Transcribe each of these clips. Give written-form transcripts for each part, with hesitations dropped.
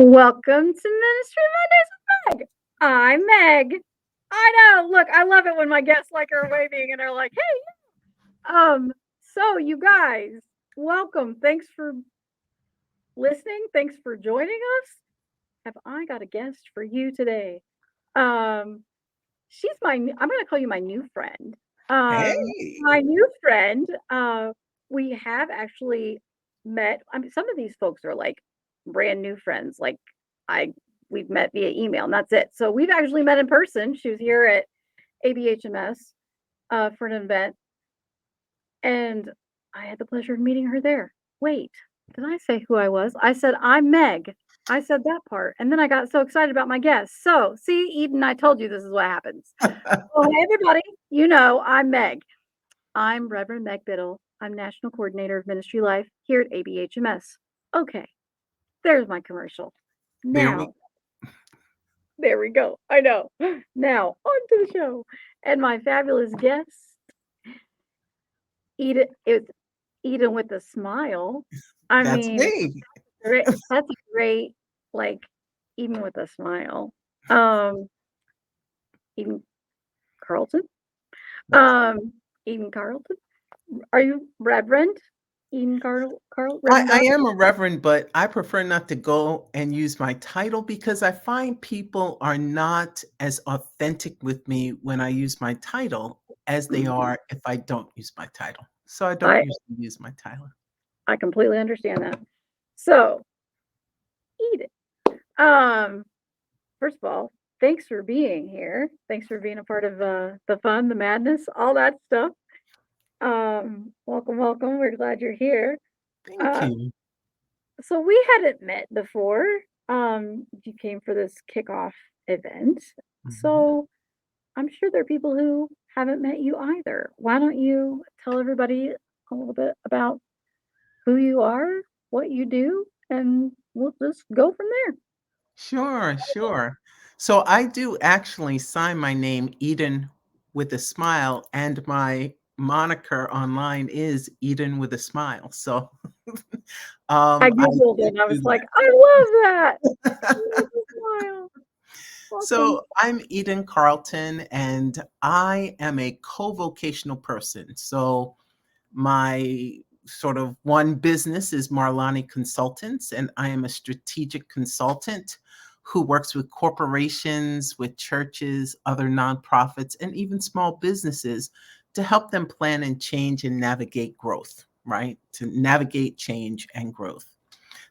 Welcome to Ministry Mondays with Meg. I'm Meg. I know. Look, I love it when my guests are waving and they're like, "Hey." So you guys, welcome. Thanks for listening. Thanks for joining us. Have I got a guest for you today? Um, she's I'm going to call you my new friend. Hey, My new friend. We have actually met. I mean, some of these folks are like brand new friends. I, we've met via email, and that's it. So we've actually met in person. She was here at ABHMS for an event, and I had the pleasure of meeting her there. Wait, did I say who I was? I said I'm Meg. I said that part, and then I got so excited about my guest. So, see, Eden, I told you this is what happens. Well, hey, everybody, I'm Meg. I'm Reverend Meg Biddle. I'm National Coordinator of Ministry Life here at ABHMS. Okay, there's my commercial. there we Now, there we go. I know. Now, on to the show. And my fabulous guest, it's Eden with a smile. I that's mean, me. great. That's a great, like, Eden with a smile. Um, Eden Carlton. That's Um, Eden Carlton. Are you Reverend I, Reverend I Doctor? am a reverend, but I prefer not to go and use my title because I find people are not as authentic with me when I use my title as they Mhm. are if I don't use my title. So I don't I usually use my title. I completely understand that. So, Eden. Um, first of all, thanks for being here. Thanks for being a part of the fun, the madness, all that stuff. Welcome, welcome. We're glad you're here. Thank Uh, you. so we hadn't met before. You came for this kickoff event. Mhm. So I'm sure there are people who haven't met you either. Why don't you tell everybody a little bit about who you are, what you do, and we'll just go from there. Sure, sure. So I do actually sign my name Eden with a smile, and my moniker online is Eden with a smile. So I I Googled it did and I do was like, I love that. that. Smile. Awesome. So I'm Eden Carlton, and I am a co-vocational person. So my sort of one business is Marlani Consultants, and I am a strategic consultant who works with corporations, with churches, other nonprofits, and even small businesses to help them plan and change and navigate growth, right? To navigate change and growth.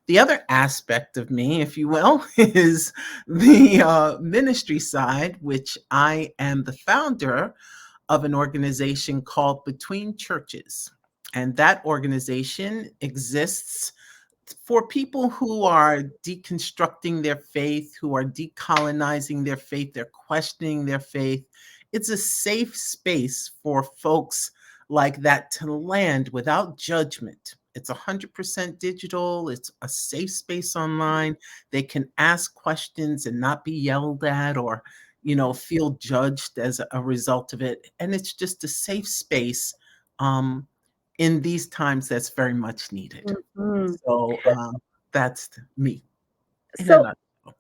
The other aspect of me, if you will, is the ministry side, which I am the founder of an organization called Between Churches. And that organization exists for people who are deconstructing their faith, who are decolonizing their faith, they're questioning their faith. It's a safe space for folks like that to land without judgment. It's 100% digital. It's a safe space online. They can ask questions and not be yelled at or, feel judged as a result of it. And it's just a safe space um, in these times that's very much needed. Mhm. So, that's me in a So nutshell.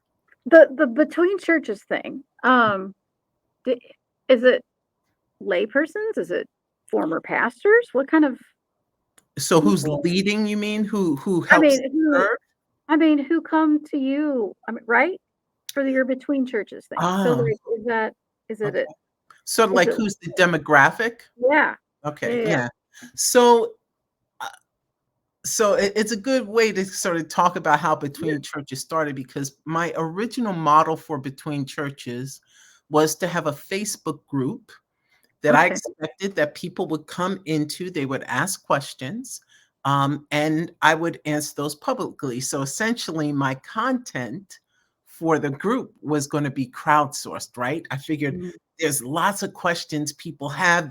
the between churches thing, di- is it laypersons? Is it former pastors? What kind of So who's people? leading, you mean? Who I helps mean, who? serve? Who come to you? I mean, right? For your between churches thing. So, Ah, like, is it a, okay. Sort of is like it? who's the demographic? Yeah, yeah, Okay, yeah. Yeah. yeah. So, uh, it's a good way to sort of talk about how Yeah. Between Churches started because my original model for Between Churches was to have a Facebook group that I Okay. expected that people would come into, they would ask questions, and I would answer those publicly. So essentially, my content for the group was going to be crowdsourced, right? I figured Mm, there's lots of questions people have.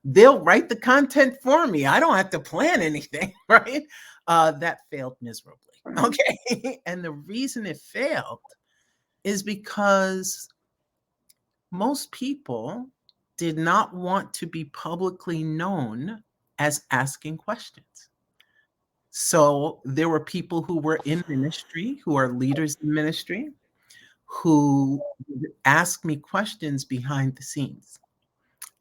They'll write the content for me. I don't have to plan anything, right? That failed miserably. right. Okay. And the reason it failed is because most people did not want to be publicly known as asking questions. So there were people who were in ministry, who are leaders in ministry, who would ask me questions behind the scenes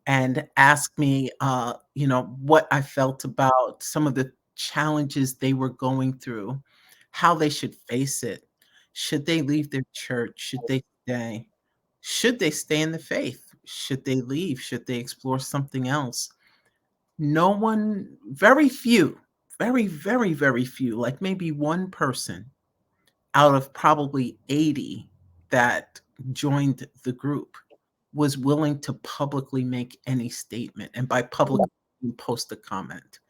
and ask me, what I felt about some of the challenges they were going through, how they should face it. Should they leave their church? Should they stay? Should they stay in the faith? Should they leave? Should they explore something else? No one, very few, very, very, very few, like maybe one person out of probably 80 that joined the group was willing to publicly make any statement, and by public, Mm. I mean post a comment.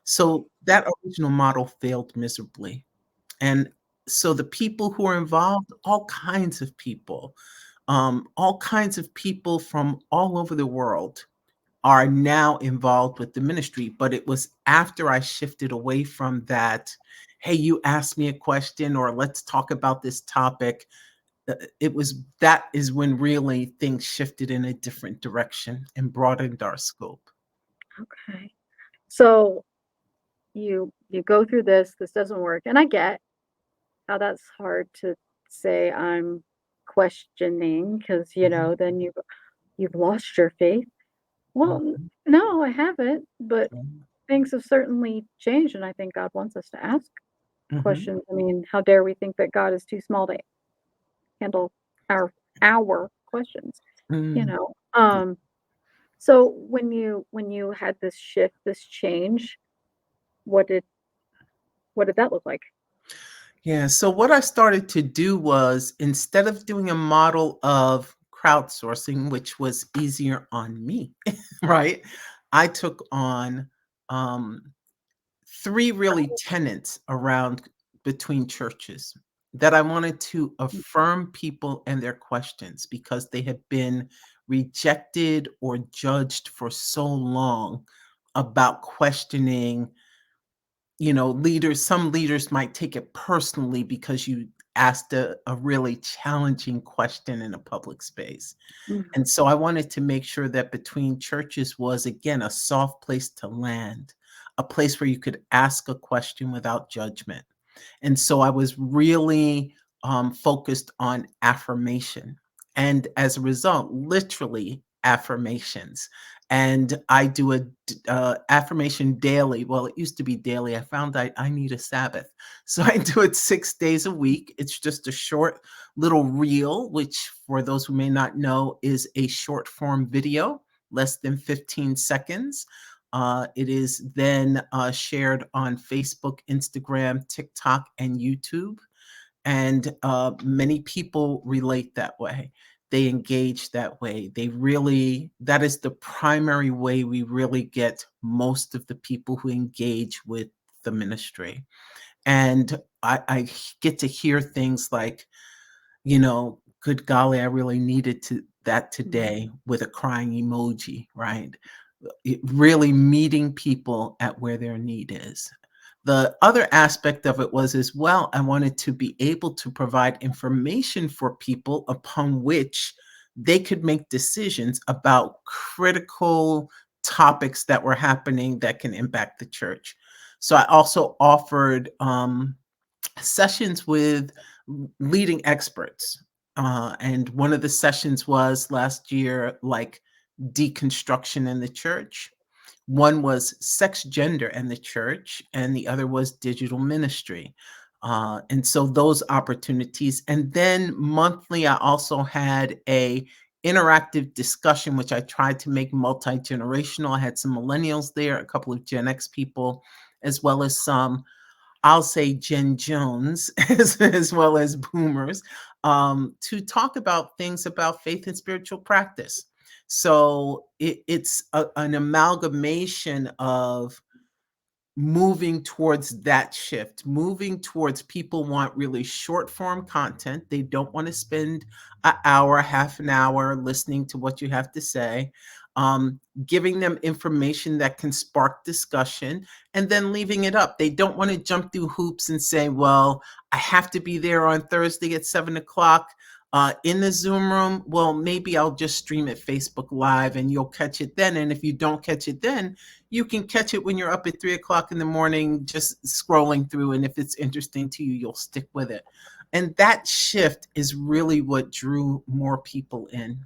So that original model failed miserably, and so the people who are involved, all kinds of people from all over the world are now involved with the ministry, but it was after I shifted away from that, "Hey, you asked me a question," or "Let's talk about this topic." That is when really things shifted in a different direction and broadened our scope. Okay. So you go through this doesn't work, and I get how that's hard to say I'm questioning because, Mhm, then you've lost your faith. Well, mhm, no, I haven't, but mhm, things have certainly changed, and I think God wants us to ask mhm, questions. I mean, how dare we think that God is too small to handle our questions, you mm. know? So when you had this shift, this change, what did what did that look like? Yeah, so what I started to do was instead of doing a model of crowdsourcing, which was easier on me, right? I took on um, 3 really tenets around between churches that I wanted to affirm people and their questions because they had been rejected or judged for so long about questioning, leaders. Some leaders might take it personally because you asked a really challenging question in a public space. Mhm, And so I wanted to make sure that between churches was, again, a soft place to land, a place where you could ask a question without judgment. And so I was really focused on affirmation. And as a result, literally affirmations. And I do affirmation daily. Well, it used to be daily. I found I need a Sabbath. So I do it 6 days a week. It's just a short little reel, which for those who may not know is a short form video, less than 15 seconds. It is then shared on Facebook, Instagram, TikTok, and YouTube. And many people relate that way. They engage that way. That is the primary way we really get most of the people who engage with the ministry. And I get to hear things like, good golly, I really needed that mhm, today with a crying emoji, right? It really meeting people at where their need is. The other aspect of it was as well, I wanted to be able to provide information for people upon which they could make decisions about critical topics that were happening that can impact the church. So I also offered sessions with leading experts. And one of the sessions was last year, like deconstruction in the church. One was sex, gender, and the church, and the other was digital ministry. And so those opportunities. And then monthly, I also had a interactive discussion, which I tried to make multi-generational. I had some millennials there, a couple of Gen X people, as well as some, I'll say, Gen Jones, as well as boomers, to talk about things about faith and spiritual practice. So it's an amalgamation of moving towards that shift, moving towards people want really short form content. They don't want to spend an hour, half an hour listening to what you have to say, giving them information that can spark discussion, and then leaving it up. They don't want to jump through hoops and say, well, I have to be there on Thursday at 7 o'clock. In the Zoom room, well, maybe I'll just stream it Facebook Live and you'll catch it then. And if you don't catch it then, you can catch it when you're up at 3 o'clock in the morning, just scrolling through. And if it's interesting to you, you'll stick with it. And that shift is really what drew more people in.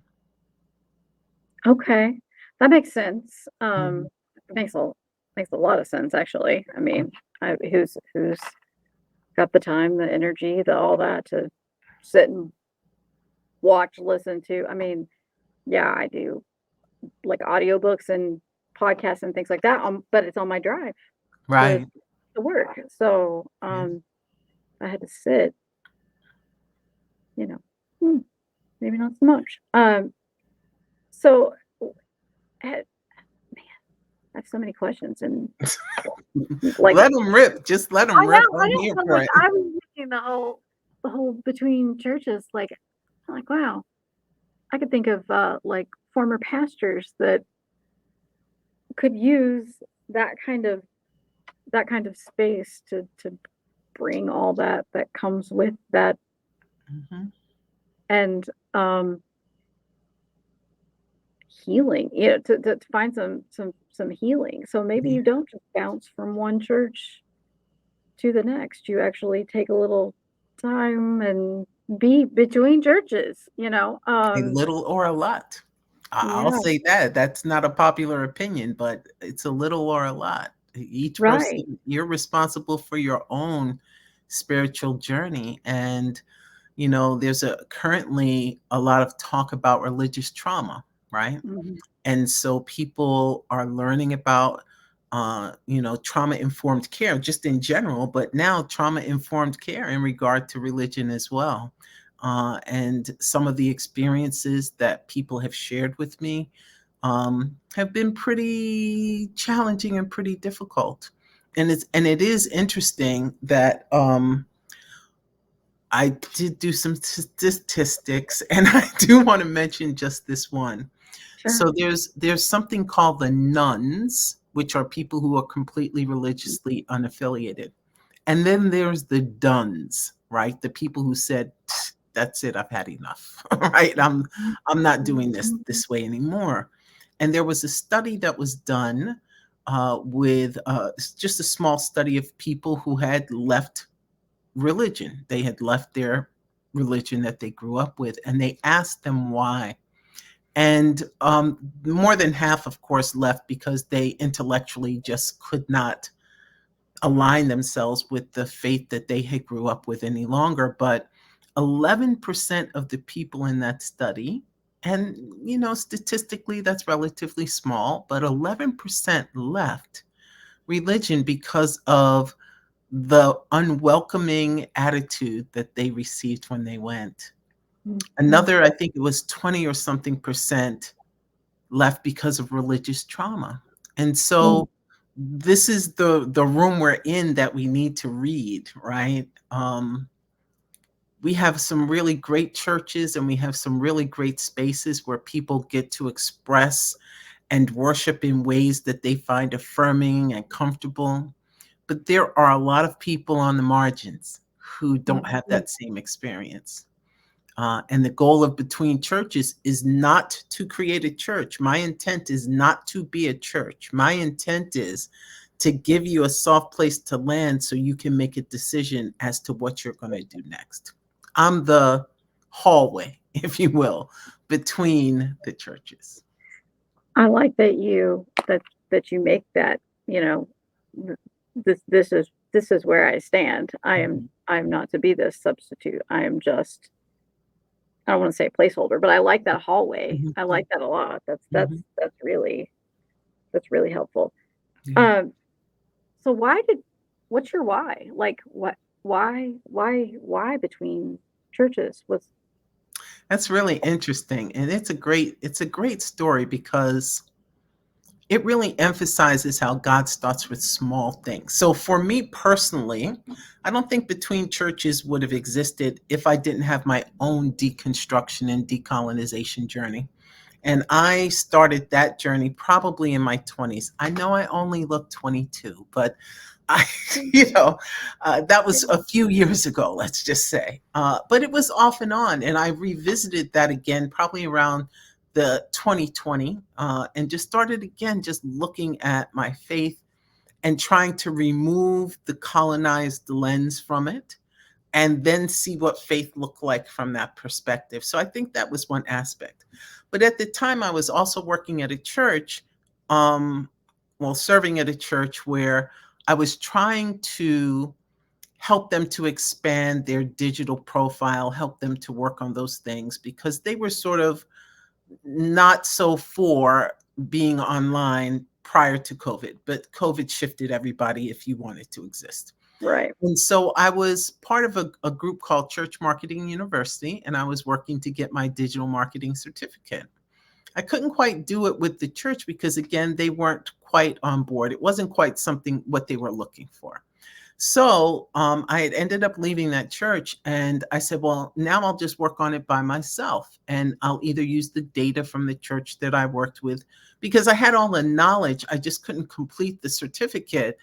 Okay. That makes sense. Mhm. Makes a lot of sense actually. I mean, who's got the time, the energy, the all that to sit and watch, listen to. I mean, yeah, I do like audiobooks and podcasts and things like that, but it's on my drive to Right. to work. So, Yeah. I had to sit, you know, hmm, maybe not so much. So, I have so many questions and like Let them rip. Just let them rip. I I'm know, here but for like it. I was thinking the whole between churches, like I'm like, wow, I could think of like former pastors that could use that kind of that kind of space to bring all that comes with that Mhm. and healing, to find some healing. So maybe Yeah. you don't just bounce from one church to the next. You actually take a little time and be between churches, you know? A little or a lot. I'll Yeah, say that. That's not a popular opinion, but it's a little or a lot. Each right. person, you're responsible for your own spiritual journey. And, there's currently a lot of talk about religious trauma, right? Mhm. And so people are learning about, trauma informed care just in general, but now trauma informed care in regard to religion as well. And some of the experiences that people have shared with me have been pretty challenging and pretty difficult. And it is interesting that I did do some statistics, and I do want to mention just this one. Sure. So there's something called the nuns, which are people who are completely religiously unaffiliated. And then there's the duns, right? The people who said, "That's it, I've had enough." Right? I'm not doing this way anymore. And there was a study that was done with just a small study of people who had left religion. They had left their religion that they grew up with, and they asked them why. And more than half, of course, left because they intellectually just could not align themselves with the faith that they had grew up with any longer. But 11% of the people in that study, and statistically that's relatively small, but 11% left religion because of the unwelcoming attitude that they received when they went. Mhm. Another, I think it was 20 or something percent left because of religious trauma. And Mm. so this is the room we're in that we need to read, right? We have some really great churches and we have some really great spaces where people get to express and worship in ways that they find affirming and comfortable. But there are a lot of people on the margins who don't have Mhm. that same experience. And the goal of Between Churches is not to create a church. My intent is not to be a church. My intent is to give you a soft place to land so you can make a decision as to what you're going to do next. I'm the hallway, if you will, between the churches. I like that you make that, you know, th- this is where I stand. Mhm, I am not to be this substitute. I am just I don't want to say placeholder, but I like that hallway. mhm, I like that a lot. mhm. That's really helpful. Yeah. Um, so what's your why? Like why between churches? What's That's really interesting, and it's a great story because it really emphasizes how God starts with small things. So for me personally, I don't think Between Churches would have existed if I didn't have my own deconstruction and decolonization journey. And I started that journey probably in my 20s. I know I only look 22, but I, that was a few years ago, let's just say. But it was off and on. And I revisited that again, probably around the 2020, and just started again, just looking at my faith and trying to remove the colonized lens from it and then see what faith looked like from that perspective. So I think that was one aspect. But at the time, I was also working at a church, um, serving at a church where I was trying to help them to expand their digital profile, help them to work on those things because they were sort of not so for being online prior to COVID, but COVID shifted everybody if you wanted to exist. Right. And so I was part of a group called Church Marketing University, and I was working to get my digital marketing certificate. I couldn't quite do it with the church because, again, they weren't quite on board. It wasn't quite something what they were looking for. So I had ended up leaving that church and I said, well, now I'll just work on it by myself. And I'll either use the data from the church that I worked with because I had all the knowledge. I just couldn't complete the certificate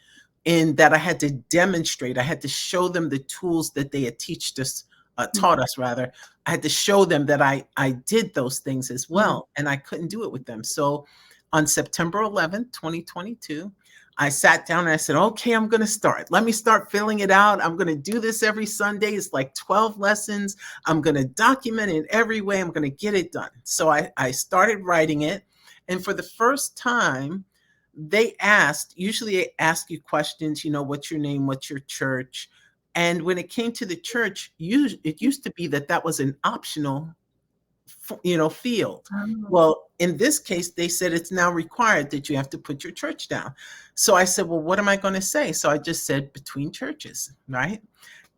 in that I had to demonstrate. I had to show them the tools that they had taught us rather. I had to show them that I did those things as well. And I couldn't do it with them. So on September 11th, 2022, I sat down and I said, okay, I'm going to start. Let me start filling it out. I'm going to do this every Sunday. It's like 12 lessons. I'm going to document it every way. I'm going to get it done. So I started writing it. And for the first time, usually they ask you questions, what's your name, what's your church? And when it came to the church, it used to be that was an optional field. Well, in this case, they said it's now required that you have to put your church down. So I said, well, what am I going to say? So I just said between churches, right?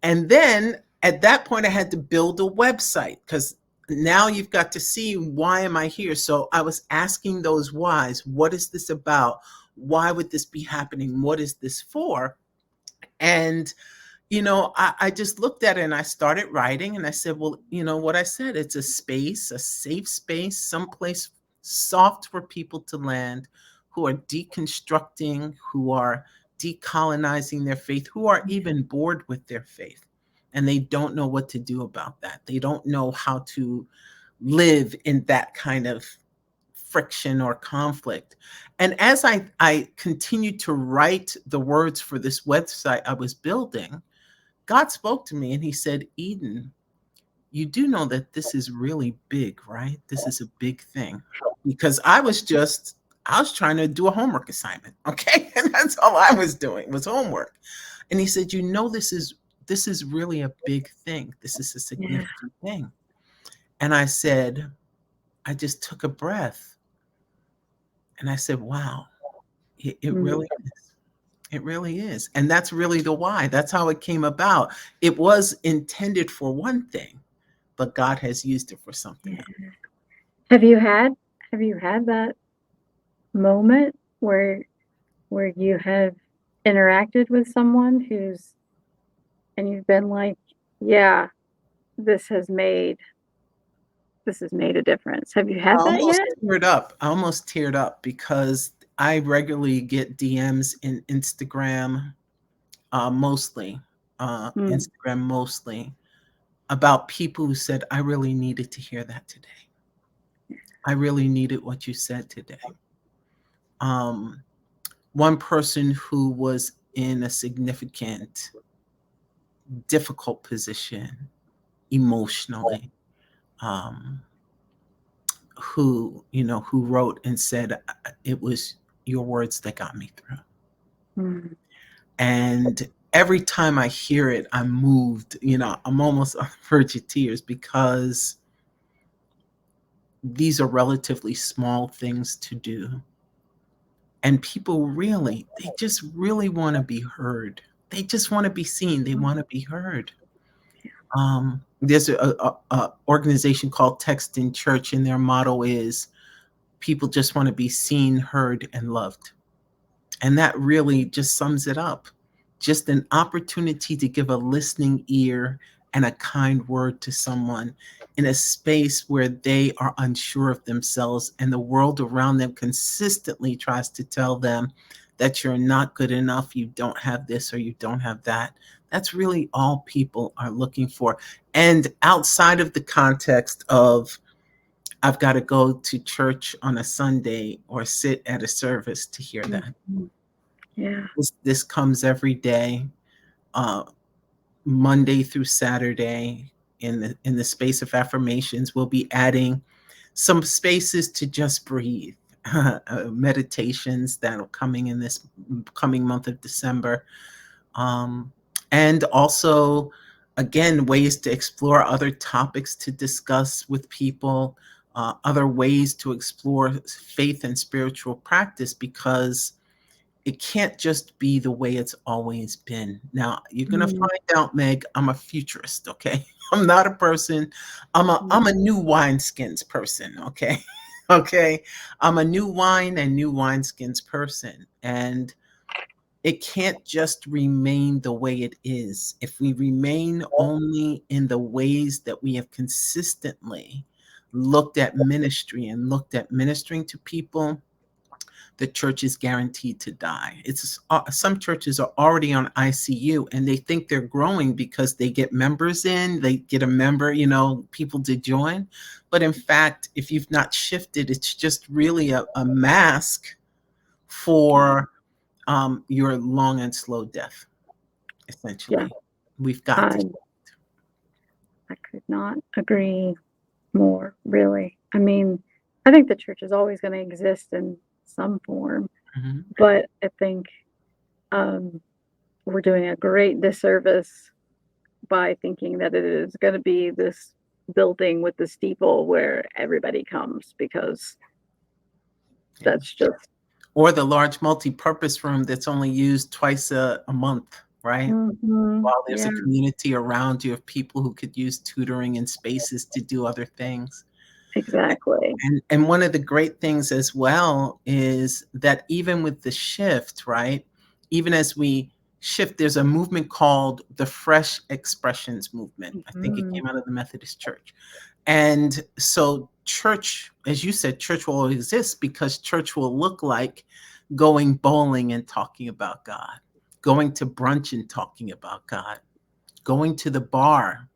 And then at that point, I had to build a website because now you've got to see why am I here? So I was asking those whys. What is this about? Why would this be happening? What is this for? And I just looked at it and I started writing and I said, well, what I said, it's a space, a safe space, someplace soft for people to land who are deconstructing, who are decolonizing their faith, who are even bored with their faith. And they don't know what to do about that. They don't know how to live in that kind of friction or conflict. And as I continued to write the words for this website I was building, God spoke to me and he said, Eden, you do know that this is really big, right? This is a big thing. Because I was trying to do a homework assignment, okay? And that's all I was doing was homework. And he said, this is really a big thing. This is a significant thing. And I said, I just took a breath. And I said, wow, it really is. It really is. And that's really the why. That's how it came about. It was intended for one thing, but God has used it for something else. Have you had that moment where you have interacted with someone and you've been like, yeah, this has made a difference. Have you had that yet? I almost teared up because I regularly get DMs in Instagram, mostly, Instagram mostly, about people who said, I really needed to hear that today. I really needed what you said today. One person who was in a significant, difficult position emotionally, who wrote and said, it was your words that got me through. And every time I hear it, I'm moved, I'm almost on the verge of tears because these are relatively small things to do. And people they just really want to be heard. They just want to be seen. They want to be heard. There's a organization called Text in Church, and their motto is people just want to be seen, heard, and loved. And that really just sums it up. Just an opportunity to give a listening ear and a kind word to someone in a space where they are unsure of themselves and the world around them consistently tries to tell them that you're not good enough, you don't have this or you don't have that. That's really all people are looking for. And outside of the context of, I've got to go to church on a Sunday or sit at a service to hear that. Mhm. Yeah. This comes every day, uh, Monday through Saturday. In the space of affirmations, we'll be adding some spaces to just breathe. Meditations that are coming in this coming month of December. Um, and also, again, ways to explore other topics to discuss with people, other ways to explore faith and spiritual practice, because it can't just be the way it's always been. Now, you're gonna Mm, find out, Meg, I'm a futurist, okay? I'm not a person. mm, I'm a new wineskins person, okay? Okay. I'm a new wine and new wineskins person. And it can't just remain the way it is. If we remain only in the ways that we have consistently looked at ministry and looked at ministering to people, the church is guaranteed to die. It's some churches are already on ICU and they think they're growing because they get members in, they get a member, people to join. But in fact, if you've not shifted, it's just really a mask for your long and slow death. yeah. Essentially, we've got to. I I could not agree more, really. I mean, I think the church is always going to exist in some form, Mhm. but I think um, we're doing a great disservice by thinking that it is going to be this building with the steeple where everybody comes, because Yeah. that's just Or the large multi-purpose room that's only used twice a month, right? Mhm. While there's Yeah, a community around you of people who could use tutoring and spaces to do other things. exactly. And one of the great things as well is that even with the shift, right? Even as we shift, there's a movement called the Fresh Expressions movement. I think it Mhm. came out of the Methodist Church. And so church, as you said, church will exist because church will look like going bowling and talking about God, going to brunch and talking about God, going to the bar,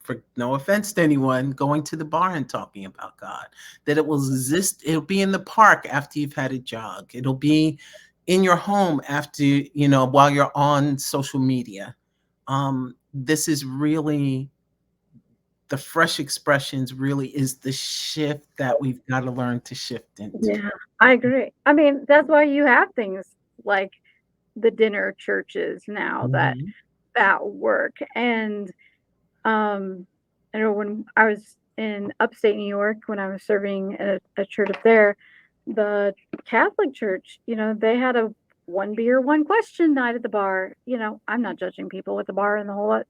for no offense to anyone, going to the bar and talking about God. That it will exist, it'll be in the park after you've had a jog. It'll be in your home after, while you're on social media. This is really the fresh expressions really is the shift that we've got to learn to shift into. Yeah, I agree. I mean, that's why you have things like the dinner churches now that Mhm. work. And I know when I was in upstate New York, when I was serving at a church up there, the Catholic church, they had a one beer, one question night at the bar. I'm not judging people with the bar and the whole lot.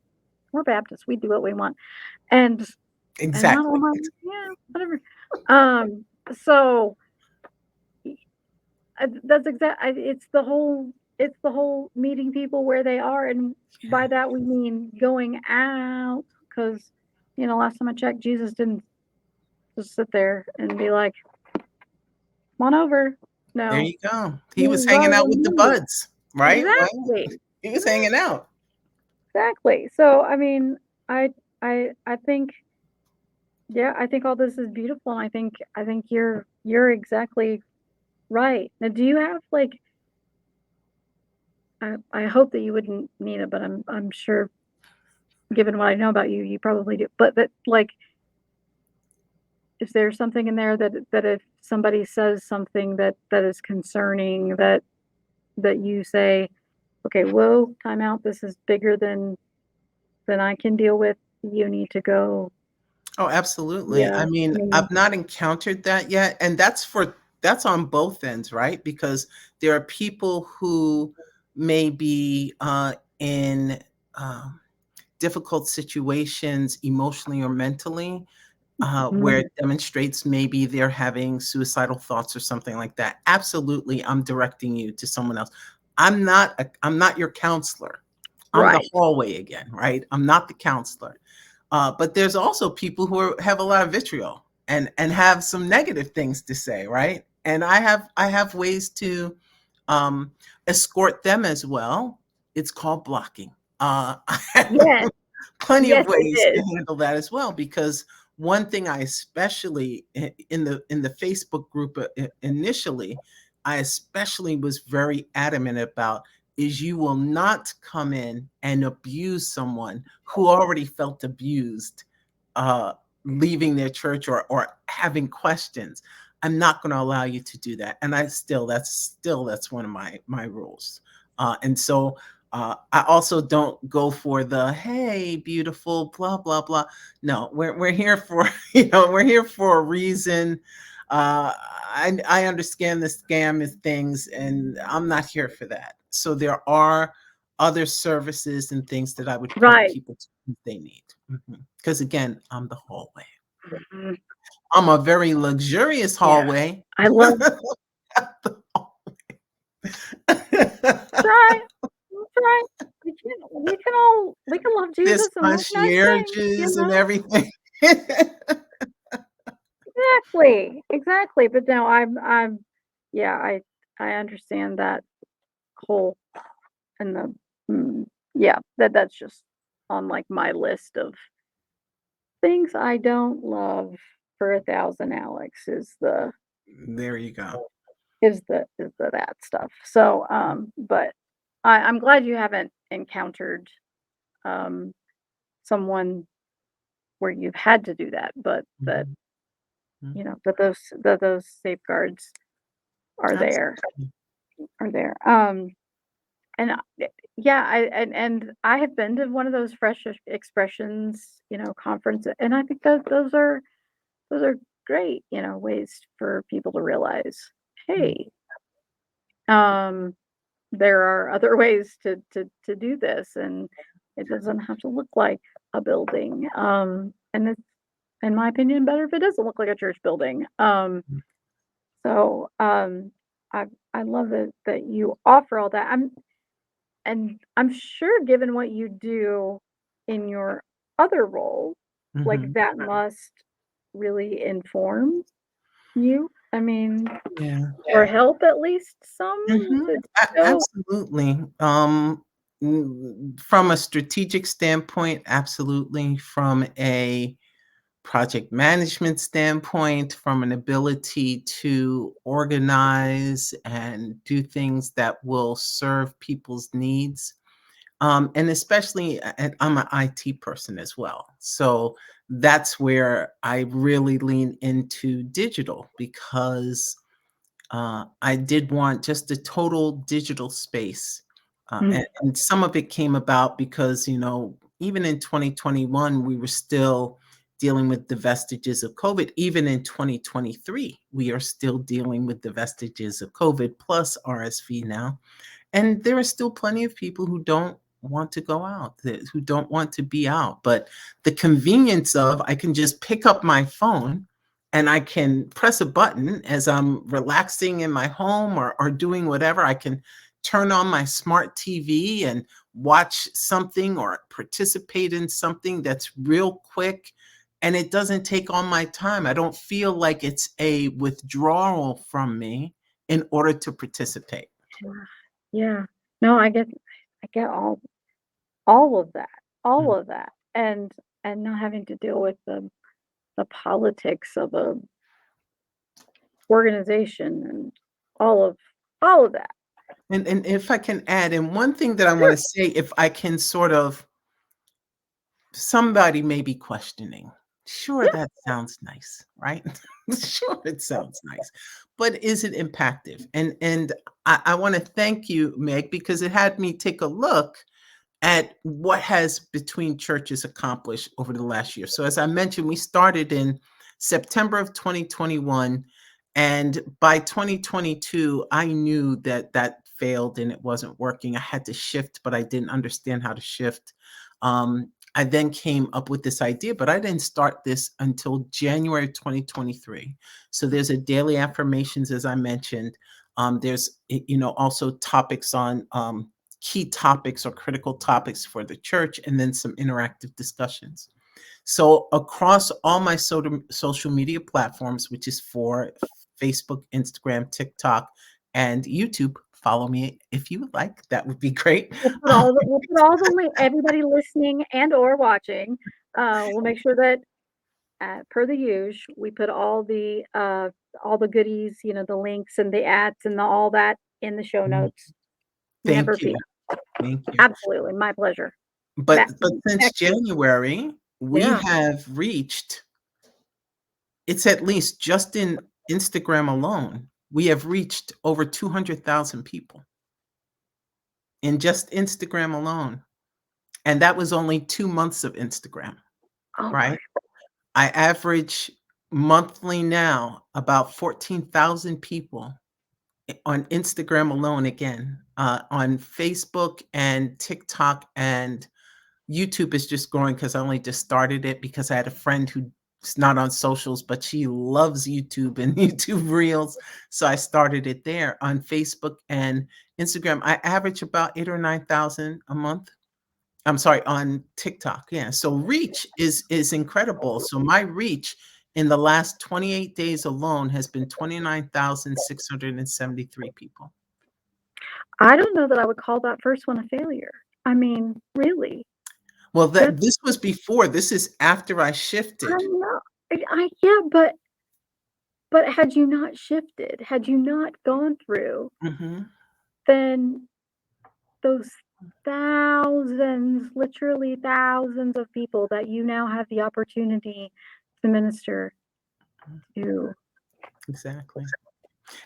We're Baptists. We do what we want. And not all Exactly. my, yeah, whatever. Um, so that's it's the whole meeting people where they are, and by that we mean going out, because last time I checked, Jesus didn't just sit there and be like, "Come on over." There No, you go. He he was hanging was out a with the move. buds, right? Well, Exactly. he was hanging out. Exactly. So I mean, I think, yeah, I think all this is beautiful, and I think you're exactly right. Now, do you have like, I hope that you wouldn't need it, but I'm sure, given what I know about you, you probably do. But that, like, is there something in there that if somebody says something that is concerning, that you say, okay, whoa, time out. This is bigger than I can deal with. You need to go. Oh, absolutely. Yeah. I I mean, mean, I've not encountered that yet, and that's on both ends, right? Because there are people who may be in um, difficult situations emotionally or mentally, where mm, it demonstrates maybe they're having suicidal thoughts or something like that. Absolutely, I'm directing you to someone else. I'm not your counselor. I'm the right. hallway again, right? I'm not the counselor. But there's also people who have a lot of vitriol and have some negative things to say, right? And I have ways to um, escort them as well. It's called blocking. I Yes, have plenty of yes, it ways to is. handle that as well, because one thing I especially in the Facebook group initially, I especially was very adamant about is you will not come in and abuse someone who already felt abused, uh, leaving their church or having questions. I'm not going to allow you to do that. And that's one of my rules. And so I also don't go for the hey, beautiful, blah blah blah. No, we're here for we're here for a reason. I understand the scam is things, and I'm not here for that. So there are other services and things that I would point Right. people to if they need. Because again, I'm the hallway. Mhm. I'm a very luxurious Yeah. hallway. I love That's right. That's right. We can love There's Jesus and like nice things, you concierges and know? everything. Exactly. Exactly. But no, yeah, I understand that whole and the yeah, that's just on like my list of things I don't love for 1,000 Alex There you go. is the that stuff. So, but I'm glad you haven't encountered um someone where you've had to do that, but that Mhm, mhm. that those safeguards are there Absolutely. are there. And yeah, and I have been to one of those fresh expressions, conference, and I think that those are great, ways for people to realize, Mm, hey, um, there are other ways to do this, and it doesn't have to look like a building. And it's, in my opinion, better if it doesn't look like a church building. mm, So I I love that you offer all that. I'm sure given what you do in your other role, like mhm. that must really inform you. I mean, Yeah. or help at least some Mhm. to show. Absolutely. From a strategic standpoint, absolutely. From a project management standpoint, from an ability to organize and do things that will serve people's needs. And especially, I'm an IT person as well. So that's where I really lean into digital because I did want just a total digital space. Mm, And some of it came about because, even in 2021, we were still dealing with the vestiges of COVID. Even in 2023, we are still dealing with the vestiges of COVID plus RSV now. And there are still plenty of people who don't want to go out, who don't want to be out. But the convenience of I can just pick up my phone and I can press a button as I'm relaxing in my home or doing whatever. I can turn on my smart TV and watch something or participate in something that's real quick. And it doesn't take all my time. I don't feel like it's a withdrawal from me in order to participate. yeah. Yeah. No, I get all of that. All Mm. of that. And not having to deal with the politics of a organization and all of all of that. And if I can add, and one thing that I Sure. wanna say, if I can sort of somebody may be questioning, "Sure, Yeah. that sounds nice, right? Sure, it sounds nice, but is it impactive?" And I wanna thank you, Meg, because it had me take a look at what has Between Churches accomplished over the last year. So as I mentioned, we started in September of 2021, and by 2022, I knew that that failed and it wasn't working. I had to shift, but I didn't understand how to shift. I then came up with this idea, but I didn't start this until January 2023. So there's a daily affirmations, as I mentioned. There's also topics on key topics or critical topics for the church, and then some interactive discussions. So across all my social media platforms, which is for Facebook, Instagram, TikTok, and YouTube, follow me if you would like. That would be great. We'll put all the link everybody listening and or watching, we'll make sure that, per the usual, we put all the goodies, you know, the links and the ads and all that in the show Mm, notes. Never thank you. fear. Thank you. Absolutely, my pleasure. But since Back to you. January, we Yeah. have reached, it's at least just in Instagram alone, we have reached over 200,000 people in just Instagram alone. And that was only 2 months of Instagram, Oh my right? I average monthly now about 14,000 people on Instagram alone again. On Facebook and TikTok and YouTube is just growing because I only just started it because I had a friend who's not on socials, but she loves YouTube and YouTube Reels. So I started it there. On Facebook and Instagram, I average about 8 or 9,000 a month. I'm sorry, on TikTok. Yeah. So reach is incredible. So my reach in the last 28 days alone has been 29,673 people. I don't know that I would call that first one a failure. I mean, really. Well, That's this was before. This is after I I shifted. don't know. I yeah, but had you not shifted, had you not gone through, Mhm. then those thousands, literally thousands of people that you now have the opportunity to minister to. Exactly.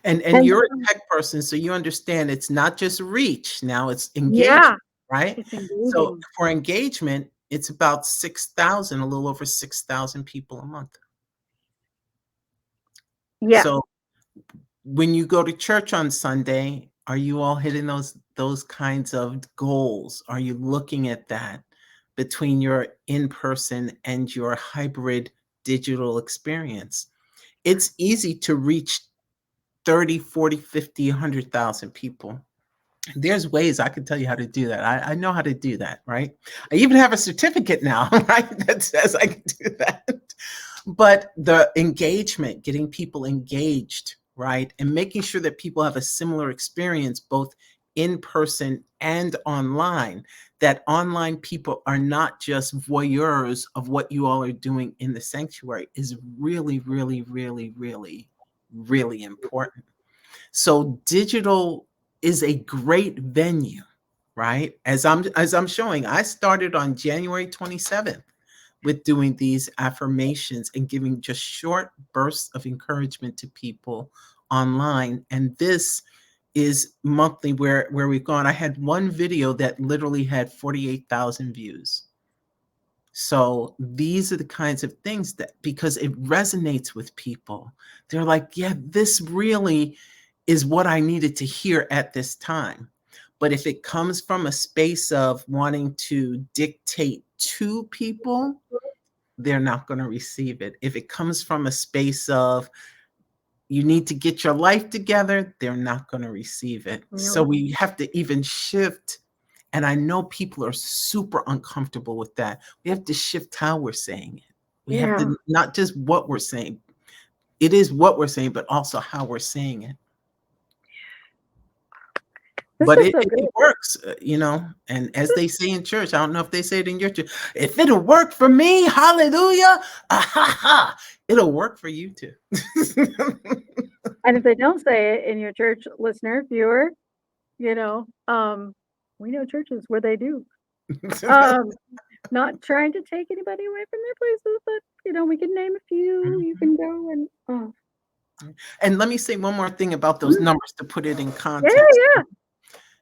And And you're a tech person, so you understand it's not just reach, now it's yeah, engagement, right? it's So engaging. for engagement, it's about 6,000, a little over 6,000 people a month. Yeah, So when you go to church on Sunday, are you all hitting those kinds of goals? Are you looking at that between your in-person and your hybrid digital experience? It's easy to reach 30, 40, 50, 100,000 people. There's ways I can tell you how to do that. I know how to do that, right? I even have a certificate now, right? That says I can do that. But the engagement, getting people engaged, right? And making sure that people have a similar experience, both in person and online, that online people are not just voyeurs of what you all are doing in the sanctuary is really, really, really, really, really important. So digital is a great venue, right? As I'm showing, I started on January 27th with doing these affirmations and giving just short bursts of encouragement to people online. And this is monthly where we've gone. I had one video that literally had 48,000 views. So these are the kinds of things that, because it resonates with people, they're like, yeah, this really is what I needed to hear at this time. But if it comes from a space of wanting to dictate to people, they're not going to receive it. If it comes from a space of you need to get your life together, they're not going to receive it. So no, we have to even shift. And I know people are super uncomfortable with that. We have to shift how we're saying it. We have yeah. to not just what we're saying. It is what we're saying, but also how we're saying it. This But is it, so it, good. it works, and as they say in church, I don't know if they say it in your church, if it'll work for me, hallelujah, it'll work for you too. And if they don't say it in your church, listener, viewer, you know, we know churches where they do. Um, Not trying to take anybody away from their places, but, you know, we can name a few, you Mhm. can go and oh. And let me say one more thing about those Mhm. numbers to put it in Yeah, context. yeah.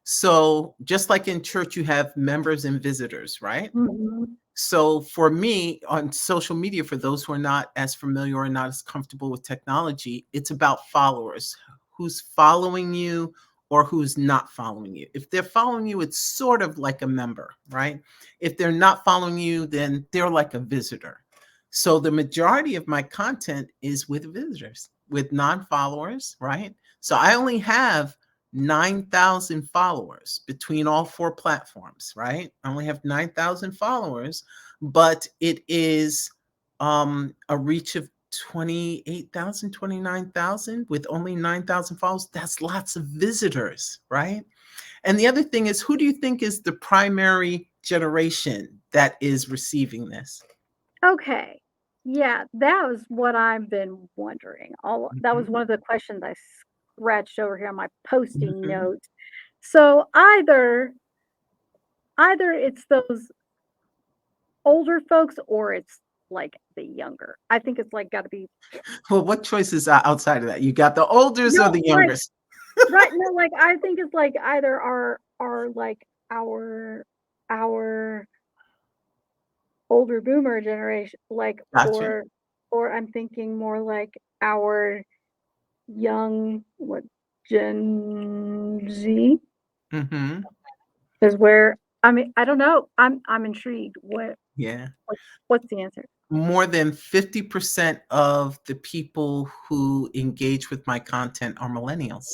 So just like in church, you have members and visitors, right? Mhm. So for me on social media, for those who are not as familiar or not as comfortable with technology, it's about followers. Who's following you or who's not following you. If they're following you, it's sort of like a member, right? If they're not following you, then they're like a visitor. So the majority of my content is with visitors, with non-followers, right? So I only have 9,000 followers between all four platforms, right? I only have 9,000 followers, but it is a reach of 28,000, 29,000 with only 9,000 followers. That's lots of visitors, right? And the other thing is, who do you think is the primary generation that is receiving this? Okay. Yeah, that was what I've been wondering. All that was Mhm, one of the questions I scratched over here on my posting mhm. note. So either it's those older folks or it's like the younger. I think it's like got to be Well, what choices are outside of that? You got the olders or no, the right, youngers? right. No, like I think it's like either our like our older boomer generation, like Gotcha. or I'm thinking more like our young what Gen Z Mhm. is where I mean I don't know. I'm intrigued. Yeah. What's the answer? More than 50% of the people who engage with my content are millennials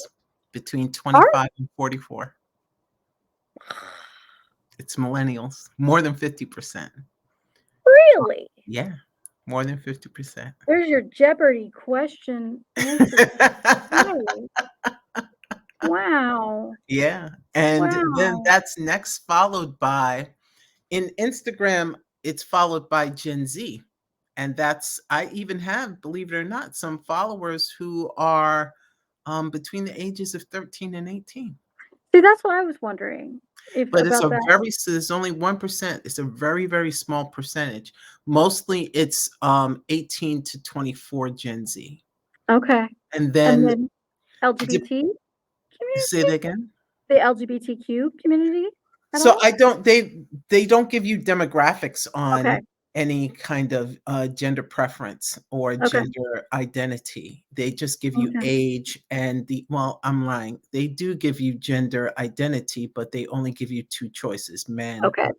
between Are 25 and 44. It's millennials, more than 50%. really? Yeah, more than 50%. There's your Jeopardy question answer. Right. Wow. Yeah, and then Wow. that's next followed by in Instagram, it's followed by Gen Z, and that's I even have, believe it or not, some followers who are, between the ages of 13 and 18. See, that's what I was wondering if But it's about a that. very so there's only 1%. It's a very, very small percentage. Mostly it's, 18 to 24 Gen Z. Okay. And And then then dep LGBT say community? that again? The LGBTQ community at So all? I don't they don't give you demographics Okay. on any kind of, gender preference or Okay. gender identity. They just give you Okay. age and the well, I'm lying. They do give you gender identity, but they only give you 2 choices, man Okay. or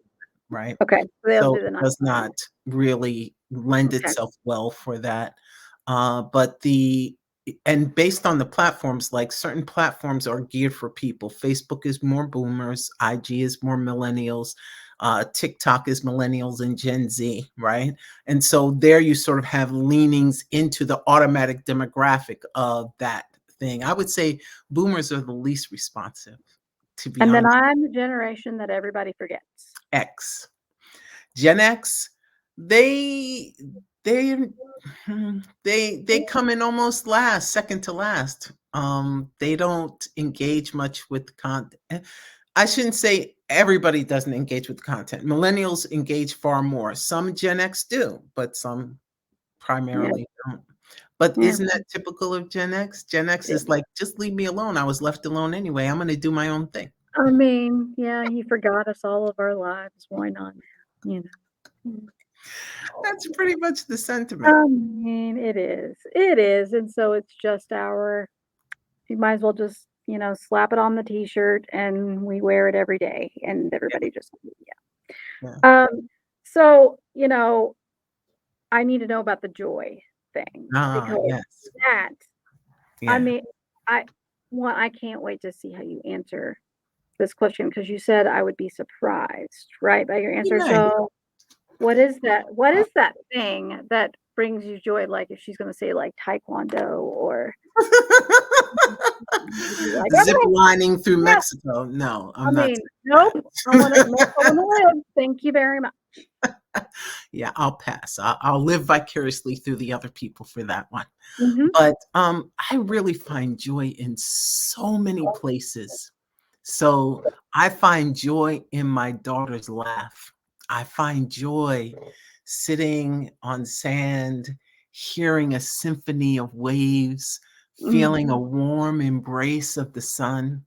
right? Okay. So they'll So do the it nice does one. not really lend Okay. itself well for that. But the and based on the platforms, like certain platforms are geared for people. Facebook is more boomers, IG is more millennials, TikTok is millennials and Gen Z, right? And so there you sort of have leanings into the automatic demographic of that thing. I would say boomers are the least responsive, to be And then honest. I'm the generation that everybody forgets. X. Gen X, they they they come in almost last, second to last. They don't engage much with content. I shouldn't say everybody doesn't engage with content. Millennials engage far more. Some Gen X do, but some Yeah. primarily don't. But Yeah. isn't that typical of Gen X? Gen X It is like, just leave me alone. I was left alone anyway. I'm going to do my own thing. I mean, yeah, he forgot us all of our lives. Why not now? You know? Mm. That's pretty much the sentiment. I mean, it is. It is. And so it's just our you might as well just, slap it on the t-shirt and we wear it every day and everybody just Yeah. yeah. So, I need to know about the joy thing Ah, because yes. that I Yeah. mean, I I can't wait to see how you answer this question because you said I would be surprised, right, by your answer. Yeah. So, what is that thing that brings you joy? Like if she's gonna say like taekwondo or you'd be like, Zip "Okay, lining through yeah." Mexico. No, I I'm not mean, nope. I wanna nope, I wanna live. Thank you very much. yeah, I'll pass. I'll live vicariously through the other people for that one. Mhm. But, I really find joy in so many places. So, I find joy in my daughter's laugh. I find joy sitting on sand, hearing a symphony of waves, Mm. feeling a warm embrace of the sun.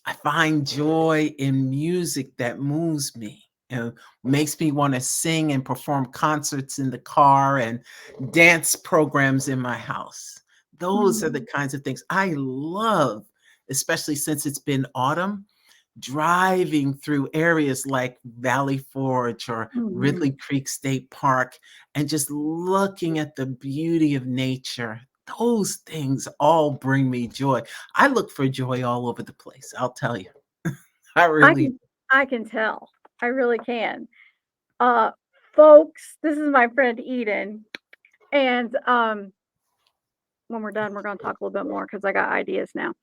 I find joy in music that moves me and makes me want to sing and perform concerts in the car and dance programs in my house. Those are the Mm. kinds of things I love, especially since it's been autumn, driving through areas like Valley Forge or Mhm. Ridley Creek State Park and just looking at the beauty of nature. Those things all bring me joy. I look for joy all over the place, I'll tell you. I I really can I can tell. I really can. Uh, Folks, this is my friend Eden, and, when we're done, we're gonna talk a little bit more because I got ideas now.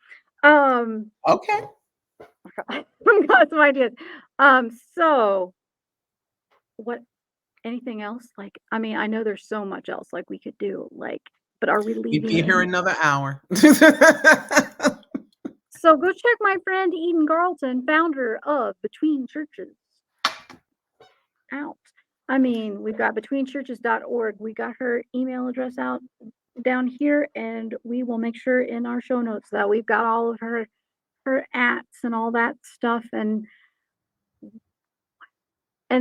Um, Okay. I got some ideas. So what anything else? Like, I mean, I know there's so much else like we could do, like, but are we We'd leaving be here any another hour. so go check my friend Eden Carlton, founder of Between Churches out. I mean, we've got betweenchurches.org. We got her email address out down here, and we will make sure in our show notes that we've got all of her ats and all that stuff. And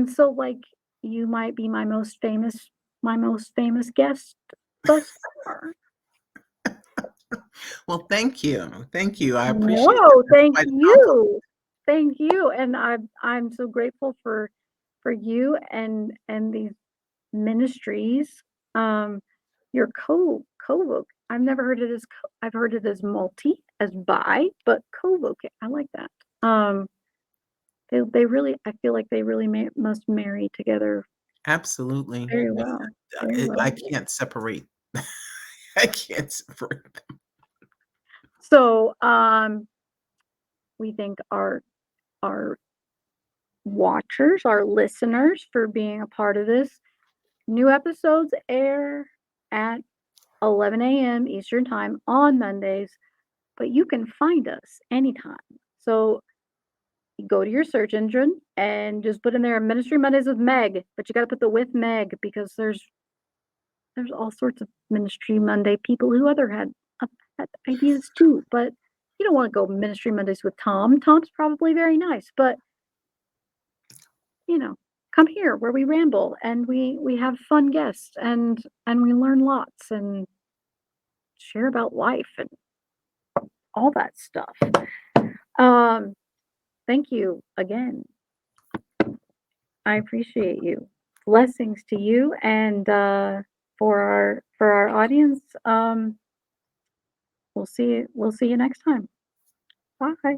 so like you might be my most famous guest thus far. Well, thank you. Thank you. I appreciate that. No, That's thank quite an honor. you. Thank you. And I'm so grateful for you and these ministries. Your co-voc. I've never heard it as I've heard it as multi, as bi, but co-voc. I like that. They really I feel like they really must marry together Absolutely. very well. Very I well. can't separate. I can't separate. So we thank our watchers, our listeners for being a part of this. New episodes air at 11 a.m. Eastern Time on Mondays, but you can find us anytime. So you go to your search engine and just put in there Ministry Mondays with Meg, but you got to put the with Meg because there's all sorts of Ministry Monday people who had ideas too, but you don't want to go Ministry Mondays with Tom. Tom's probably very nice, but you know, come here where we ramble and we have fun guests and we learn lots and share about life and all that stuff. Um, thank you again. I appreciate you. Blessings to you and for our audience. We'll see you next time. Bye.